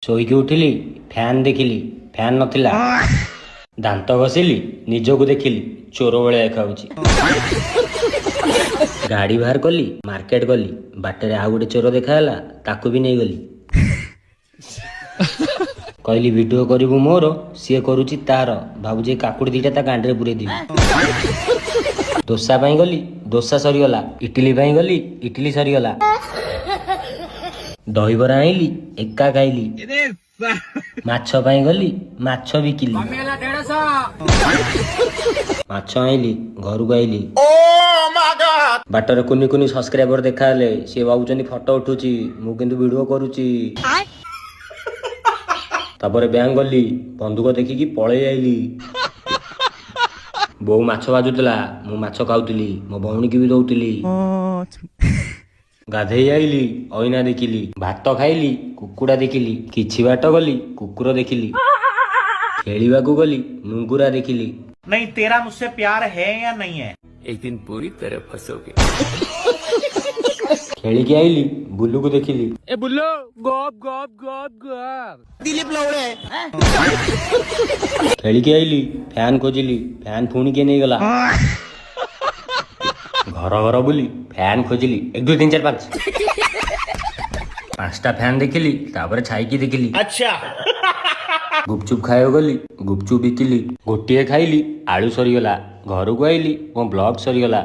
ଶୋଇକି ଉଠିଲି, ଫ୍ୟାନ୍ ଦେଖିଲି, ଫ୍ୟାନ୍ ନଥିଲା। ଦାନ୍ତ ଘଷିଲି, ନିଜକୁ ଦେଖିଲି ଚୋର ଭଳିଆ ଦେଖାଯାଉଛି। ଗାଡି ବାହାର କଲି, ମାର୍କେଟ ଗଲି, ବାଟରେ ଆଉ ଗୋଟେ ଚୋର ଦେଖାହେଲା, ତାକୁ ବି ନେଇଗଲି। କହିଲି ଭିଡିଓ କରିବୁ ମୋର, ସିଏ କରୁଛି ତାର, ଭାବୁଛି କାକୁଡି ଦିଟା ତା ଗାଣ୍ଡିରେ ପୁରେଇ ଦେବି। ଦୋସା ପାଇଁ ଗଲି, ଦୋସା ସରିଗଲା। ଇଟିଲି ପାଇଁ ଗଲି, ଇଟିଲି ସରିଗଲା। ଦହିବରା ଆଣିଲି, ଏକା ଖାଇଲି। ମାଛ ପାଇଁ ଗଲି, ମାଛ ବିକିଲି। ମାଛ ଆଣିଲି, ଘରକୁ ଆଇଲି। ବାଟରେ କୁନି କୁନି ସବସ୍କ୍ରାଇବର ଦେଖାହେଲେ, ସିଏ ଭାବୁଛନ୍ତି ଫଟୋ ଉଠୁଛି, ମୁଁ କିନ୍ତୁ ଭିଡିଓ କରୁଛି। ତାପରେ ବ୍ୟାଙ୍କ ଗଲି, ବନ୍ଧୁକ ଦେଖିକି ପଳେଇ ଆଇଲି। ବୋଉ ମାଛ ଭାଜୁଥିଲା, ମୁଁ ମାଛ ଖାଉଥିଲି, ମୋ ଭଉଣୀକି ବି ଦଉଥିଲି। ଗାଧେଇ ଆଇଲି, ଅଇନା ଦେଖିଲି। ଭାତ ଖାଇଲି, କୁକୁଡ଼ା ଦେଖିଲି। କିଛି ବାଟ ଗଲି, କୁକୁର ଦେଖିଲି। ଖେଳିବାକୁ ଗଲି, ନୁଙ୍ଗୁରା ଦେଖିଲି। नहीं तेरा मुझसे प्यार है या नहीं है? एक दिन पूरी तरह फंसोगे। ଖେଳିକି ଆଇଲି, ବୁଲୁକୁ ଦେଖିଲି। ए बुल्लो गॉब गॉब गॉब गॉब दिलीप लवड़े ଖେଳିକି ଆଇଲି, ଫ୍ୟାନ୍ ଖୋଜିଲି, ଫ୍ୟାନ୍ ପୁଣି କିଏ ନେଇଗଲା। ଘର ଘର ବୁଲି ଫ୍ୟାନ୍ ଖୋଜିଲି, 1 2 3 4 5 5ଟା ଫ୍ୟାନ୍ ଦେଖିଲି, ତାପରେ ଛାଇକି ଦେଖିଲି। अच्छा ଗୁପଚୁପ୍ ଖାଇବାକୁ ଗଲି, ଗୁପଚୁପ୍ ବିକିଲି। ଗୋଟିଏ ଖାଇଲି, ଆଳୁ ସରିଗଲା। ଘରକୁ ଆଇଲି, ମୋ ବ୍ଲଗ ସରିଗଲା।